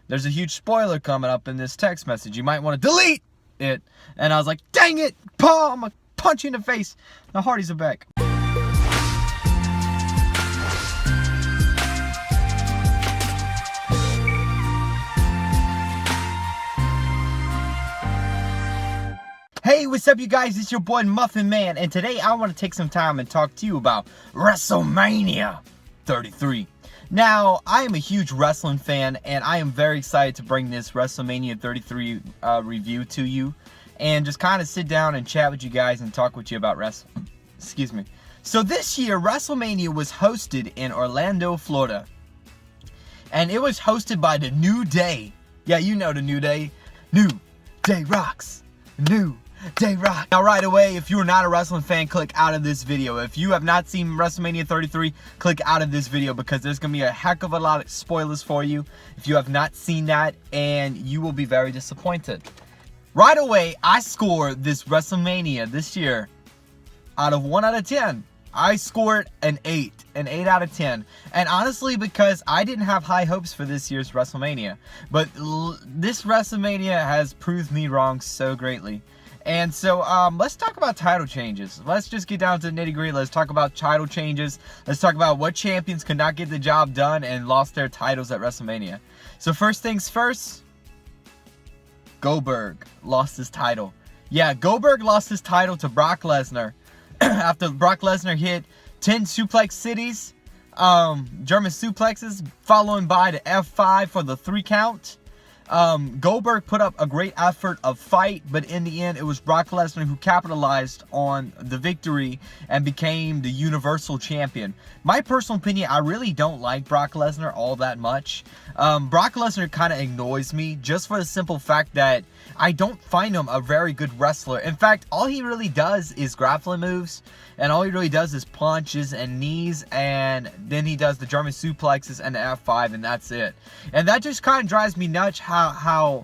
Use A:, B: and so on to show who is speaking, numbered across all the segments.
A: there's a huge spoiler coming up in this text message. You might want to delete it. And I was like, dang it, Paul, I'm going to punch you in the face. The Hardys are back. Hey, what's up, you guys? It's your boy Muffinman, and today I want to take some time and talk to you about Wrestlemania 33. Now, I am a huge wrestling fan, and I am very excited to bring this Wrestlemania 33 review to you, and just kind of sit down and chat with you guys and talk with you about wrestling. Excuse me. So this year, Wrestlemania was hosted in Orlando, Florida, and it was hosted by the New Day. Yeah, you know the New Day. New Day rocks. New Day rock. Now right away, if you are not a wrestling fan, click out of this video. If you have not seen WrestleMania 33, click out of this video because there's going to be a heck of a lot of spoilers for you if you have not seen that, and you will be very disappointed. Right away, I scored this WrestleMania this year out of 1 out of 10. I scored an 8 out of 10. And honestly, because I didn't have high hopes for this year's WrestleMania. But this WrestleMania has proved me wrong so greatly. And so, let's talk about title changes. Let's just get down to the nitty-gritty. Let's talk about title changes. Let's talk about what champions could not get the job done and lost their titles at WrestleMania. So first things first, Goldberg lost his title. Yeah, Goldberg lost his title to Brock Lesnar after Brock Lesnar hit 10 suplex cities, German suplexes, followed by the F5 for the 3 count. Goldberg put up a great effort of fight, but in the end, it was Brock Lesnar who capitalized on the victory and became the Universal Champion. My personal opinion, I really don't like Brock Lesnar all that much. Brock Lesnar kind of annoys me just for the simple fact that I don't find him a very good wrestler. In fact, all he really does is grappling moves, and all he really does is punches and knees, and then he does the German suplexes and the F5, and that's it. And that just kind of drives me nuts how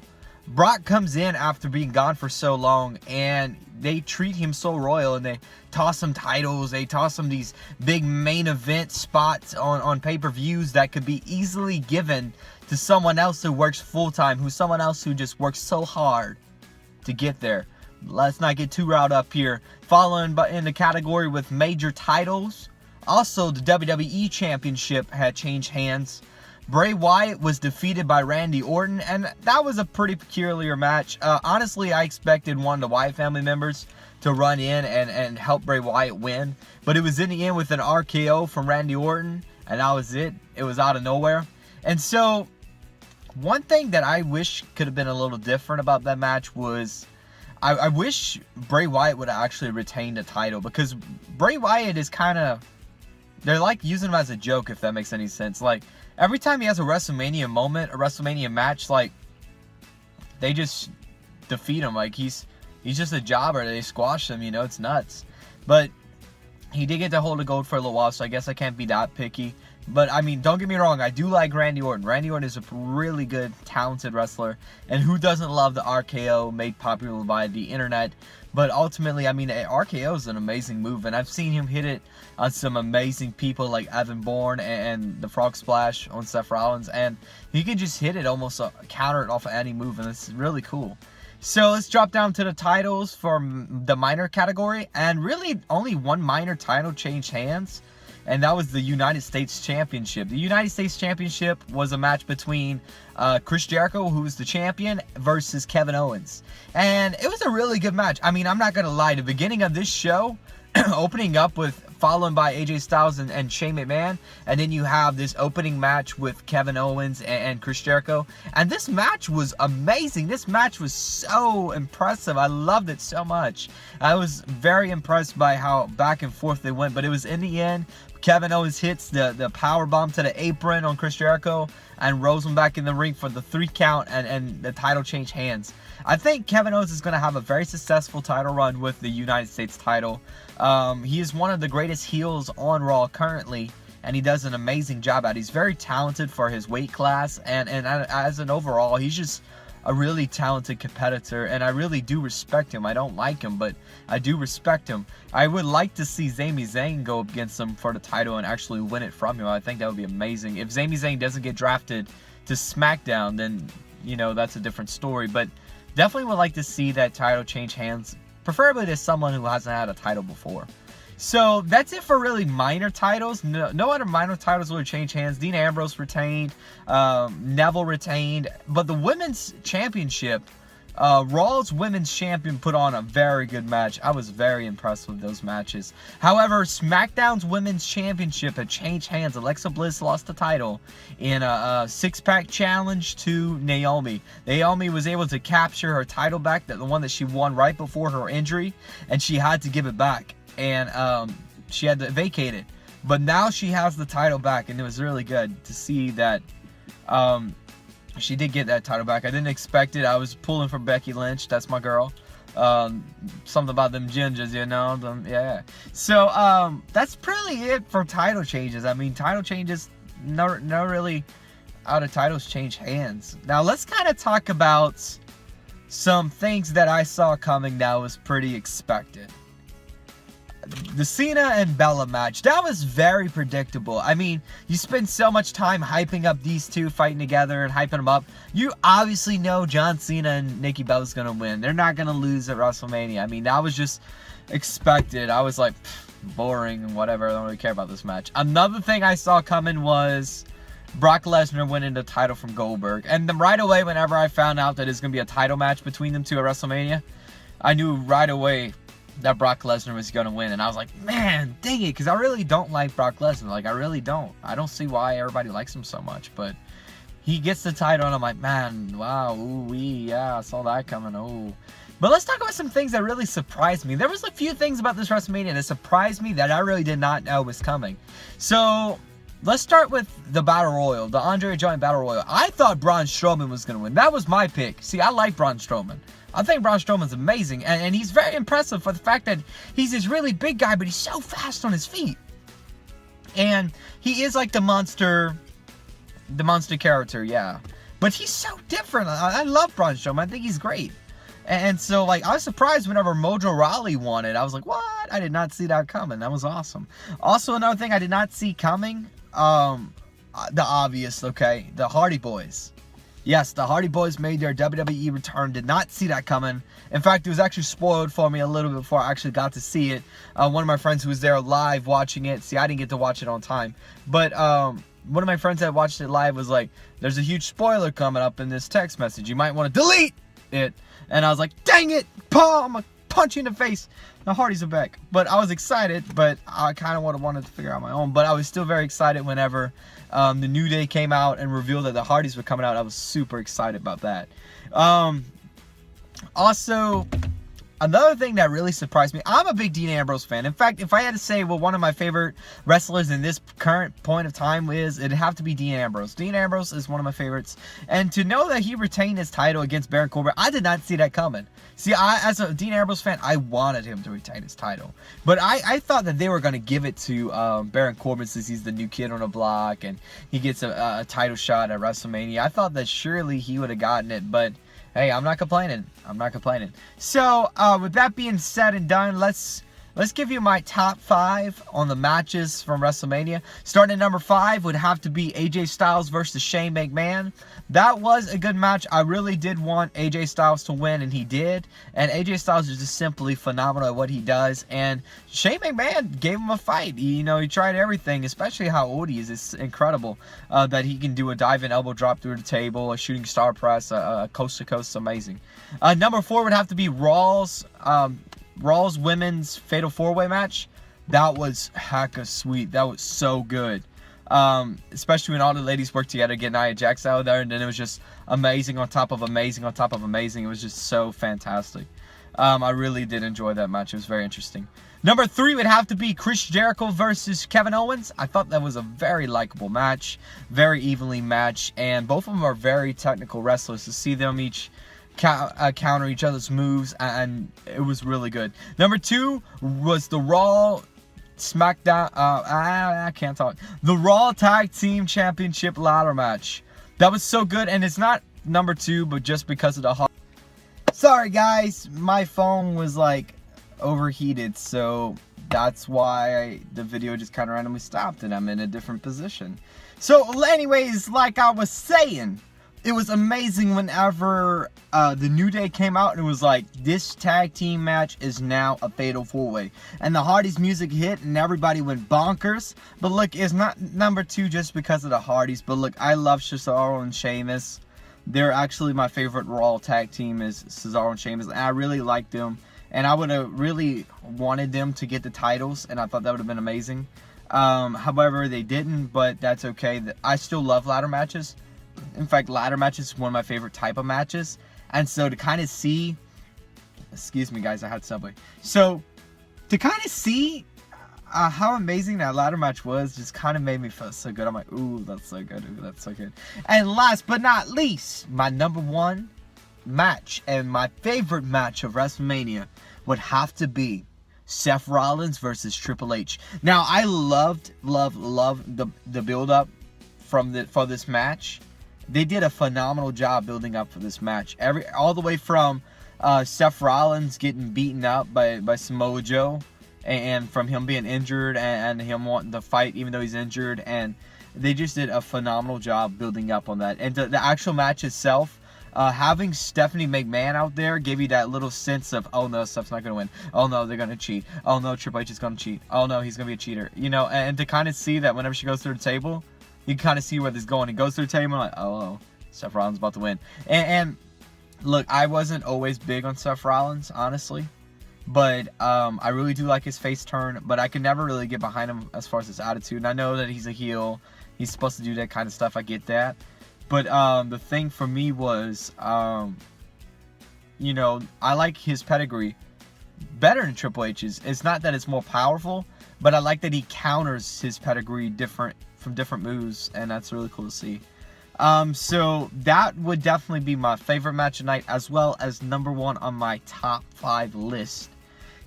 A: Brock comes in after being gone for so long, and they treat him so royal, and they toss him titles, they toss him these big main event spots on pay-per-views that could be easily given to someone else who works full-time, someone else who just works so hard to get there. Let's not get too riled up here. Following in the category with major titles, also the WWE Championship had changed hands. Bray Wyatt was defeated by Randy Orton, and that was a pretty peculiar match. Honestly, I expected one of the Wyatt family members to run in and help Bray Wyatt win, but it was in the end with an RKO from Randy Orton, and that was it. It was out of nowhere. And so, one thing that I wish could have been a little different about that match was I wish Bray Wyatt would have actually retained the title, because Bray Wyatt is kind of, they're like using him as a joke, if that makes any sense. Like, every time he has a WrestleMania moment, a WrestleMania match, like, they just defeat him. Like, he's just a jobber. They squash him, you know, it's nuts. But he did get to hold the gold for a little while, so I guess I can't be that picky. But, I mean, don't get me wrong, I do like Randy Orton. Randy Orton is a really good, talented wrestler. And who doesn't love the RKO made popular by the internet? But ultimately, I mean, RKO is an amazing move. And I've seen him hit it on some amazing people like Evan Bourne and the Frog Splash on Seth Rollins. And he can just hit it, almost counter it off of any move. And it's really cool. So let's drop down to the titles for the minor category. And really, only one minor title changed hands, and that was the United States Championship. The United States Championship was a match between Chris Jericho, who was the champion, versus Kevin Owens. And it was a really good match. I mean, I'm not going to lie. The beginning of this show, opening up with, followed by AJ Styles and Shane McMahon, and then you have this opening match with Kevin Owens and Chris Jericho. And this match was amazing. This match was so impressive. I loved it so much. I was very impressed by how back and forth they went, but it was in the end, Kevin Owens hits the power bomb to the apron on Chris Jericho and rolls him back in the ring for the 3 count, and the title changed hands. I think Kevin Owens is going to have a very successful title run with the United States title. He is one of the greatest heels on Raw currently, and he does an amazing job at it. He's very talented for his weight class, and as an overall, he's just a really talented competitor, and I really do respect him. I don't like him, but I do respect him. I would like to see Sami Zayn go up against him for the title and actually win it from him. I think that would be amazing. If Sami Zayn doesn't get drafted to SmackDown, then, you know, that's a different story. But definitely would like to see that title change hands, preferably to someone who hasn't had a title before. So that's it for really minor titles. No other minor titles will change hands. Dean Ambrose retained, Neville retained, but the Women's Championship, Raw's Women's Champion put on a very good match. I was very impressed with those matches. However, SmackDown's Women's Championship had changed hands. Alexa Bliss lost the title in a six-pack challenge to Naomi. Naomi was able to capture her title back, the one that she won right before her injury, and she had to give it back. And she had to vacate it. But now she has the title back, and it was really good to see that she did get that title back. I didn't expect it. I was pulling for Becky Lynch. That's my girl. Something about them gingers, you know? Yeah. So, that's really it for title changes. I mean, title changes, no really out of titles change hands. Now, let's kind of talk about some things that I saw coming that was pretty expected. The Cena and Bella match, that was very predictable. I mean, you spend so much time hyping up these two fighting together and hyping them up. You obviously know John Cena and Nikki Bella's going to win. They're not going to lose at WrestleMania. I mean, that was just expected. I was like, boring and whatever. I don't really care about this match. Another thing I saw coming was Brock Lesnar winning the title from Goldberg. And then right away, whenever I found out that it's going to be a title match between them two at WrestleMania, I knew right away that Brock Lesnar was going to win. And I was like, man, dang it, because I really don't like Brock Lesnar. Like, I really don't. I don't see why everybody likes him so much. But he gets the title, and I'm like, man, wow, ooh-wee, yeah, I saw that coming, oh. But let's talk about some things that really surprised me. There was a few things about this WrestleMania that surprised me that I really did not know was coming. So, let's start with the Battle Royal, the Andre Giant Battle Royal. I thought Braun Strowman was going to win. That was my pick. See, I like Braun Strowman. I think Braun Strowman's amazing, and he's very impressive for the fact that he's this really big guy, but he's so fast on his feet. And he is like the monster character, yeah. But he's so different. I love Braun Strowman. I think he's great. And so, like, I was surprised whenever Mojo Rawley won it. I was like, what? I did not see that coming. That was awesome. Also, another thing I did not see coming, the obvious, okay, the Hardy Boys. Yes, the Hardy Boys made their WWE return. Did not see that coming. In fact, it was actually spoiled for me a little bit before I actually got to see it. One of my friends who was there live watching it. See, I didn't get to watch it on time. But one of my friends that watched it live was like, there's a huge spoiler coming up in this text message. You might want to delete it. And I was like, dang it, Paul, I'm going to punch you in the face. The Hardys are back. But I was excited, but I kind of wanted to figure out my own. But I was still very excited whenever the New Day came out and revealed that the Hardys were coming out. I was super excited about that. Also, another thing that really surprised me, I'm a big Dean Ambrose fan. In fact, if I had to say, well, one of my favorite wrestlers in this current point of time is, it'd have to be Dean Ambrose. Dean Ambrose is one of my favorites. And to know that he retained his title against Baron Corbin, I did not see that coming. See, as a Dean Ambrose fan, I wanted him to retain his title. But I thought that they were going to give it to Baron Corbin since he's the new kid on the block and he gets a title shot at WrestleMania. I thought that surely he would have gotten it, but hey, I'm not complaining. I'm not complaining. So, with that being said and done, let's give you my top 5 on the matches from WrestleMania. Starting at number 5 would have to be AJ Styles versus Shane McMahon. That was a good match. I really did want AJ Styles to win, and he did. And AJ Styles is just simply phenomenal at what he does. And Shane McMahon gave him a fight. He tried everything, especially how old he is. It's incredible that he can do a dive and elbow drop through the table, a shooting star press, a coast to coast. Amazing. Number 4 would have to be Raw's women's Fatal 4-Way match. That was hecka sweet. That was so good. Especially when all the ladies worked together, getting Nia Jax out there, and then it was just amazing on top of amazing on top of amazing. It was just so fantastic. I really did enjoy that match. It was very interesting. Number 3 would have to be Chris Jericho versus Kevin Owens. I thought that was a very likable match, very evenly matched, and both of them are very technical wrestlers. To see them each counter each other's moves, and it was really good. Number 2 was the Raw SmackDown, I can't talk. The Raw Tag Team Championship ladder match. That was so good, and it's not number 2, but just because of the Sorry guys, my phone was like overheated, so that's why the video just kind of randomly stopped, and I'm in a different position. So anyways, like I was saying, it was amazing whenever the New Day came out and it was like, this tag team match is now a fatal 4-way. And the Hardys music hit and everybody went bonkers. But look, it's not number 2 just because of the Hardys. But look, I love Cesaro and Sheamus. They're actually my favorite Raw tag team is Cesaro and Sheamus. And I really like them. And I would have really wanted them to get the titles. And I thought that would have been amazing. However, they didn't. But that's okay. I still love ladder matches. In fact, ladder matches is one of my favorite type of matches. And so to kind of see, excuse me guys, I had Subway. So to kind of see how amazing that ladder match was just kind of made me feel so good. I'm like, ooh, that's so good. Ooh, that's so good. And last but not least, my number 1 match and my favorite match of WrestleMania would have to be Seth Rollins versus Triple H. Now, I loved the build up for this match. They did a phenomenal job building up for this match. All the way from Seth Rollins getting beaten up by Samoa Joe, and from him being injured and him wanting to fight even though he's injured, and they just did a phenomenal job building up on that. And the actual match itself, having Stephanie McMahon out there gave you that little sense of, oh no, Steph's not gonna win. Oh no, they're gonna cheat. Oh no, Triple H is gonna cheat. Oh no, he's gonna be a cheater. You know, and to kind of see that whenever she goes through the table, you can kind of see where this is going. He goes through the table, like, oh, Seth Rollins about to win. And look, I wasn't always big on Seth Rollins, honestly. But I really do like his face turn. But I can never really get behind him as far as his attitude. And I know that he's a heel. He's supposed to do that kind of stuff. I get that. But the thing for me was, you know, I like his pedigree better than Triple H's. It's not that it's more powerful, but I like that he counters his pedigree from different moves, and that's really cool to see. So that would definitely be my favorite match tonight, as well as number 1 on my top 5 list.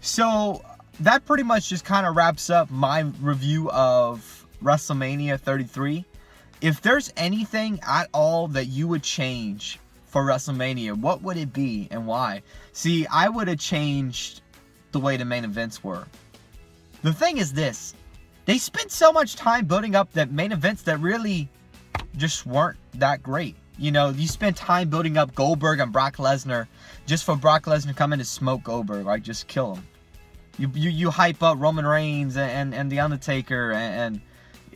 A: So that pretty much just kind of wraps up my review of WrestleMania 33. If there's anything at all that you would change for WrestleMania, what would it be and why? See, I would have changed the way the main events were. The thing is this. They spent so much time building up that main events that really just weren't that great. You know, you spend time building up Goldberg and Brock Lesnar just for Brock Lesnar to come in and smoke Goldberg, like just kill him. You hype up Roman Reigns and The Undertaker, and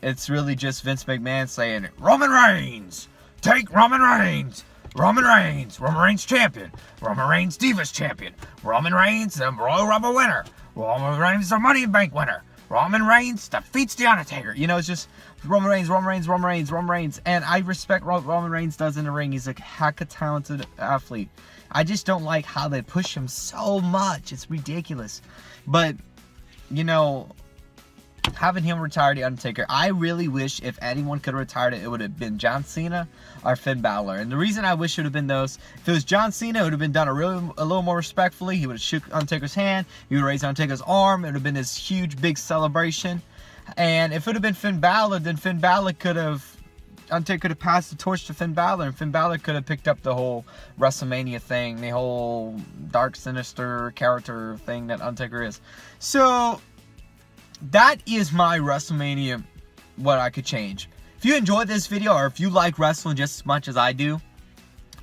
A: it's really just Vince McMahon saying, Roman Reigns, take Roman Reigns. Roman Reigns champion. Roman Reigns Divas champion. Roman Reigns the Royal Rumble winner. Roman Reigns the Money in Bank winner. Roman Reigns defeats The Undertaker. You know, it's just Roman Reigns. And I respect what Roman Reigns does in the ring. He's a heck of a talented athlete. I just don't like how they push him so much. It's ridiculous. But, you know, having him retire The Undertaker, I really wish if anyone could have retired it, it would have been John Cena or Finn Balor. And the reason I wish it would have been those, if it was John Cena, it would have been done a little more respectfully. He would have shook Undertaker's hand, he would have raised Undertaker's arm, it would have been this huge big celebration. And if it would have been Finn Balor, then Undertaker could have passed the torch to Finn Balor, and Finn Balor could have picked up the whole WrestleMania thing, the whole dark, sinister character thing that Undertaker is. So that is my WrestleMania, what I could change. If you enjoyed this video, or if you like wrestling just as much as I do,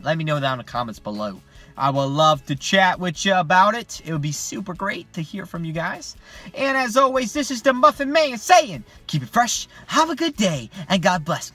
A: let me know down in the comments below. I would love to chat with you about it. It would be super great to hear from you guys. And as always, this is the Muffin Man saying, keep it fresh, have a good day, and God bless.